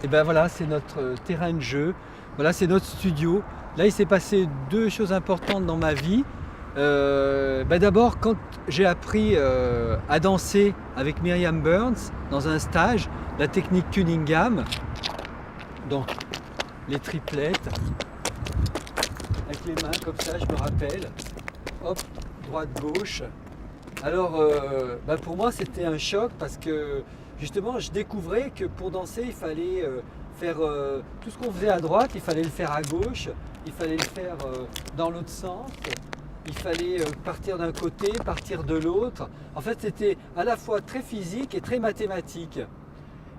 Et ben voilà, c'est notre terrain de jeu, voilà, c'est notre studio. Là, il s'est passé deux choses importantes dans ma vie. D'abord, quand j'ai appris à danser avec Myriam Burns dans un stage, la technique Cunningham, donc les triplettes, avec les mains comme ça, je me rappelle, hop, droite-gauche. Alors, pour moi, c'était un choc parce que justement, je découvrais que pour danser, il fallait faire tout ce qu'on faisait à droite, il fallait le faire à gauche, il fallait le faire dans l'autre sens, il fallait partir d'un côté, partir de l'autre. En fait, c'était à la fois très physique et très mathématique.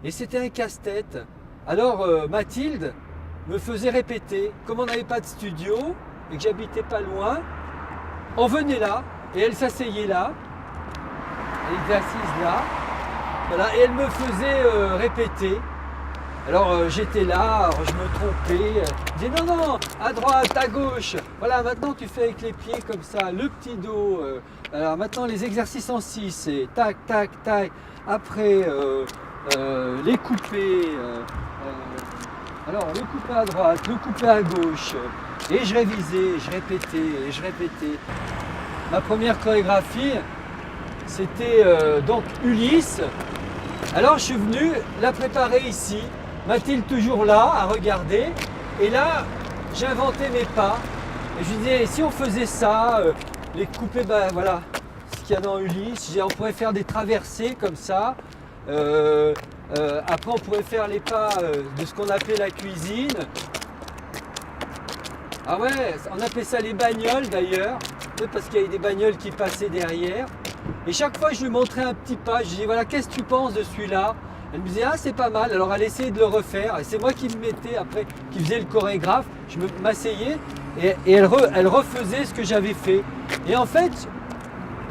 Et c'était un casse-tête. Alors, Mathilde me faisait répéter. Comme on n'avait pas de studio et que j'habitais pas loin, on venait là et elle s'asseyait là. Elle était assise là. Voilà, et elle me faisait répéter. Alors j'étais là, alors je me trompais, je disais non, à droite, à gauche, voilà, maintenant tu fais avec les pieds comme ça, le petit dos, alors maintenant les exercices en 6, c'est tac, tac, tac, après les coupés, alors le coupé à droite, le coupé à gauche, et je révisais, je répétais, et je répétais. Ma première chorégraphie, c'était donc Ulysse. Alors je suis venu la préparer ici, Mathilde toujours là à regarder, et là j'ai inventé mes pas, et je lui disais si on faisait ça, les coupés, voilà, ce qu'il y a dans Ulysse, on pourrait faire des traversées comme ça, après on pourrait faire les pas de ce qu'on appelait la cuisine. Ah ouais, on appelait ça les bagnoles d'ailleurs, parce qu'il y avait des bagnoles qui passaient derrière. Et chaque fois, je lui montrais un petit pas, je lui disais voilà, qu'est-ce que tu penses de celui-là? Elle me disait ah, c'est pas mal. Alors elle essayait de le refaire, et c'est moi qui me mettais après, qui faisais le chorégraphe. Je m'asseyais et elle refaisait ce que j'avais fait. Et en fait,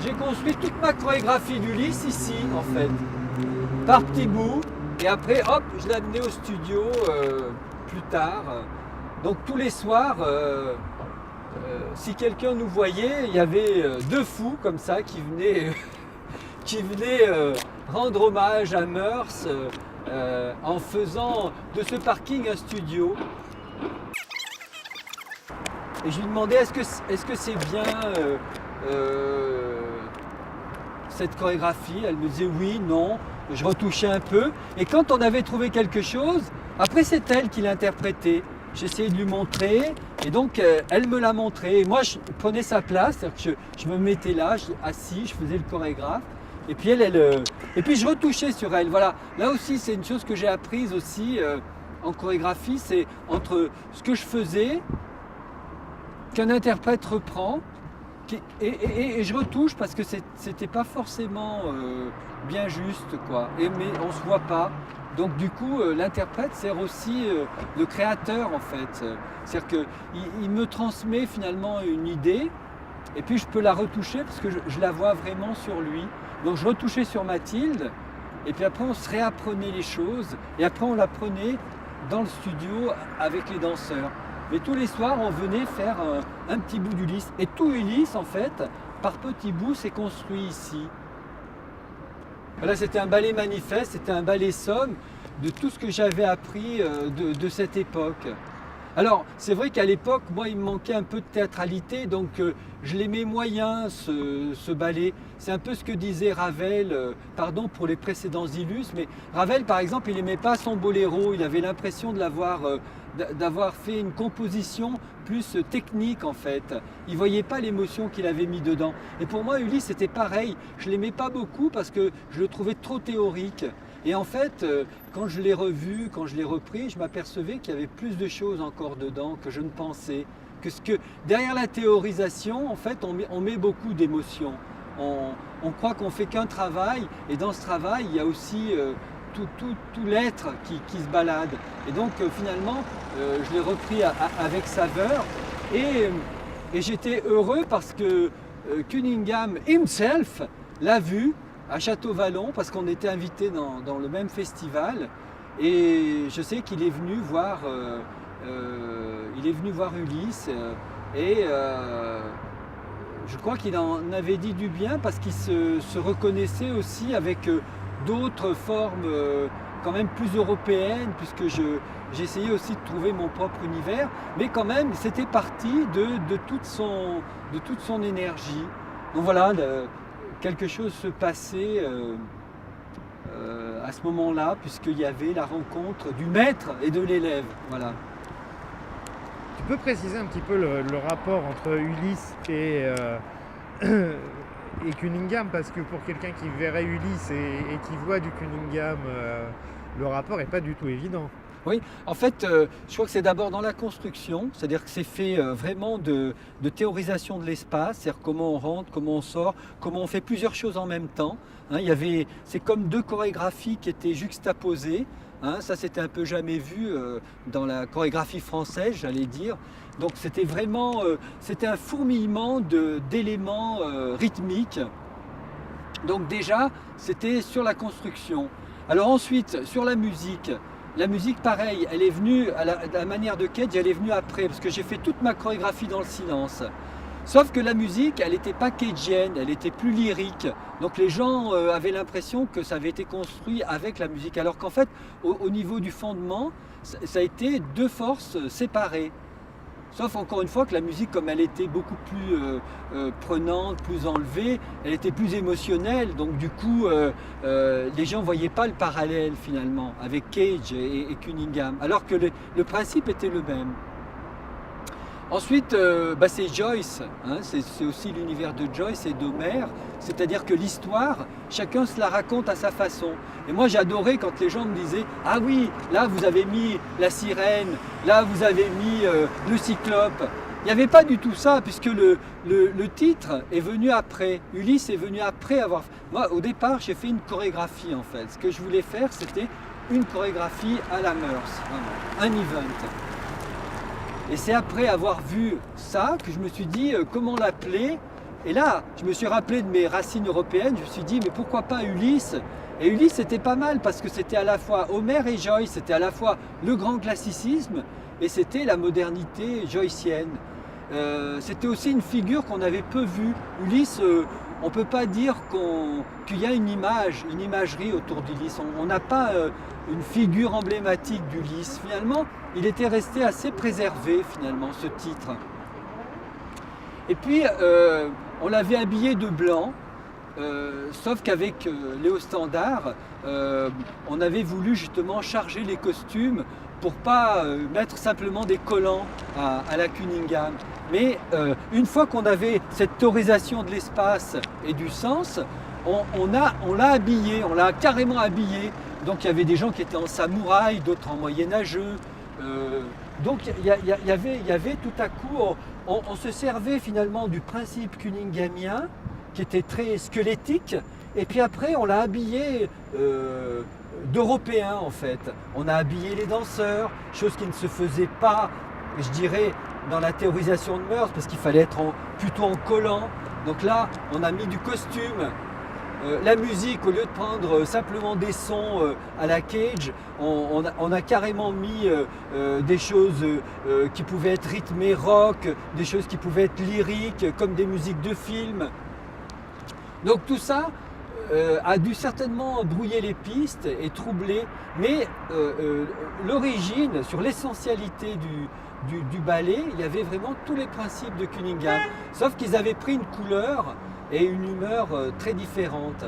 j'ai construit toute ma chorégraphie d'Ulysse ici, en fait, par petits bouts. Et après, hop, je l'ai amené au studio plus tard. Donc tous les soirs. Si quelqu'un nous voyait, il y avait deux fous comme ça qui venaient, rendre hommage à Meurs en faisant de ce parking un studio. Et je lui demandais est-ce que c'est bien cette chorégraphie? Elle me disait oui, non. Je retouchais un peu. Et quand on avait trouvé quelque chose, après c'est elle qui l'interprétait. J'essayais de lui montrer et donc elle me l'a montré. Et moi je prenais sa place, c'est-à-dire que je me mettais là, assis, je faisais le chorégraphe. Et puis et puis je retouchais sur elle. Voilà. Là aussi c'est une chose que j'ai apprise aussi en chorégraphie, c'est entre ce que je faisais, qu'un interprète reprend, et je retouche parce que c'était pas forcément bien juste quoi. Mais on se voit pas. Donc du coup, l'interprète sert aussi de créateur en fait. C'est-à-dire qu'il me transmet finalement une idée et puis je peux la retoucher parce que je la vois vraiment sur lui. Donc je retouchais sur Mathilde et puis après on se réapprenait les choses et après on l'apprenait dans le studio avec les danseurs. Mais tous les soirs on venait faire un petit bout d'Ulysse. Et tout Ulysse en fait, par petits bouts, s'est construit ici. Voilà, c'était un ballet manifeste, c'était un ballet somme de tout ce que j'avais appris de cette époque. Alors, c'est vrai qu'à l'époque, moi, il me manquait un peu de théâtralité, donc je l'aimais moyen, ce ballet. C'est un peu ce que disait Ravel, pardon pour les précédents illustres, mais Ravel, par exemple, il n'aimait pas son boléro, il avait l'impression d'avoir fait une composition plus technique en fait. Il ne voyait pas l'émotion qu'il avait mis dedans. Et pour moi, Ulysse, c'était pareil. Je ne l'aimais pas beaucoup parce que je le trouvais trop théorique. Et en fait, quand je l'ai revu, quand je l'ai repris, je m'apercevais qu'il y avait plus de choses encore dedans que je ne pensais. Derrière la théorisation, en fait, on met beaucoup d'émotions. On croit qu'on fait qu'un travail, et dans ce travail, il y a aussi tout l'être qui se balade. Et donc finalement, je l'ai repris avec saveur, et j'étais heureux parce que Cunningham himself l'a vu à Château-Vallon, parce qu'on était invités dans le même festival, et je sais qu'il est venu voir Ulysse, et je crois qu'il en avait dit du bien parce qu'il se reconnaissait aussi avec d'autres formes quand même plus européenne, puisque j'essayais aussi de trouver mon propre univers, mais quand même c'était parti de toute son énergie. Donc voilà, quelque chose se passait à ce moment-là, puisqu'il y avait la rencontre du maître et de l'élève. Voilà. Tu peux préciser un petit peu le rapport entre Ulysse et Cunningham, parce que pour quelqu'un qui verrait Ulysse et qui voit du Cunningham, le rapport n'est pas du tout évident. Oui, en fait, je crois que c'est d'abord dans la construction, c'est-à-dire que c'est fait vraiment de théorisation de l'espace, c'est-à-dire comment on rentre, comment on sort, comment on fait plusieurs choses en même temps. Hein, c'est comme deux chorégraphies qui étaient juxtaposées. Hein, ça, c'était un peu jamais vu dans la chorégraphie française, j'allais dire. Donc, c'était vraiment, c'était un fourmillement d'éléments rythmiques. Donc déjà, c'était sur la construction. Alors ensuite, sur la musique, pareil, elle est venue, à la manière de Cage, elle est venue après, parce que j'ai fait toute ma chorégraphie dans le silence. Sauf que la musique, elle n'était pas cage'ienne, elle était plus lyrique. Donc les gens avaient l'impression que ça avait été construit avec la musique, alors qu'en fait, au niveau du fondement, ça a été deux forces séparées. Sauf encore une fois que la musique, comme elle était beaucoup plus prenante, plus enlevée, elle était plus émotionnelle. Donc du coup, les gens ne voyaient pas le parallèle finalement avec Cage et Cunningham, alors que le principe était le même. Ensuite, c'est Joyce, hein, c'est aussi l'univers de Joyce et d'Homère, c'est-à-dire que l'histoire, chacun se la raconte à sa façon. Et moi j'adorais quand les gens me disaient « Ah oui, là vous avez mis la sirène, là vous avez mis le cyclope ». Il n'y avait pas du tout ça, puisque le titre est venu après. Ulysse est venu après avoir... Moi, au départ, j'ai fait une chorégraphie en fait. Ce que je voulais faire, c'était une chorégraphie à la Meurs, vraiment, un event. Et c'est après avoir vu ça que je me suis dit comment l'appeler. Et là, je me suis rappelé de mes racines européennes. Je me suis dit, mais pourquoi pas Ulysse? Et Ulysse, c'était pas mal parce que c'était à la fois Homère et Joyce. C'était à la fois le grand classicisme et c'était la modernité joycienne. C'était aussi une figure qu'on avait peu vue. Ulysse, on ne peut pas dire qu'il y a une imagerie autour d'Ulysse. On n'a pas une figure emblématique d'Ulysse. Finalement, il était resté assez préservé, finalement, ce titre. Et puis, on l'avait habillé de blanc, sauf qu'avec Léo Standard, on avait voulu justement charger les costumes pour ne pas mettre simplement des collants à la Cunningham. Mais une fois qu'on avait cette théorisation de l'espace et du sens, on l'a habillé, on l'a carrément habillé. Donc il y avait des gens qui étaient en samouraï, d'autres en moyenâgeux. Donc il y avait tout à coup, on se servait finalement du principe cunninghamien qui était très squelettique. Et puis après on l'a habillé d'Européens en fait. On a habillé les danseurs, chose qui ne se faisait pas, je dirais, dans la théorisation de Meurs, parce qu'il fallait être plutôt en collant. Donc là, on a mis du costume. La musique, au lieu de prendre simplement des sons à la Cage, on a carrément mis des choses qui pouvaient être rythmées rock, des choses qui pouvaient être lyriques, comme des musiques de films. Donc tout ça a dû certainement brouiller les pistes et troubler, mais l'origine, sur l'essentialité du ballet, il y avait vraiment tous les principes de Cunningham, sauf qu'ils avaient pris une couleur et une humeur très différentes.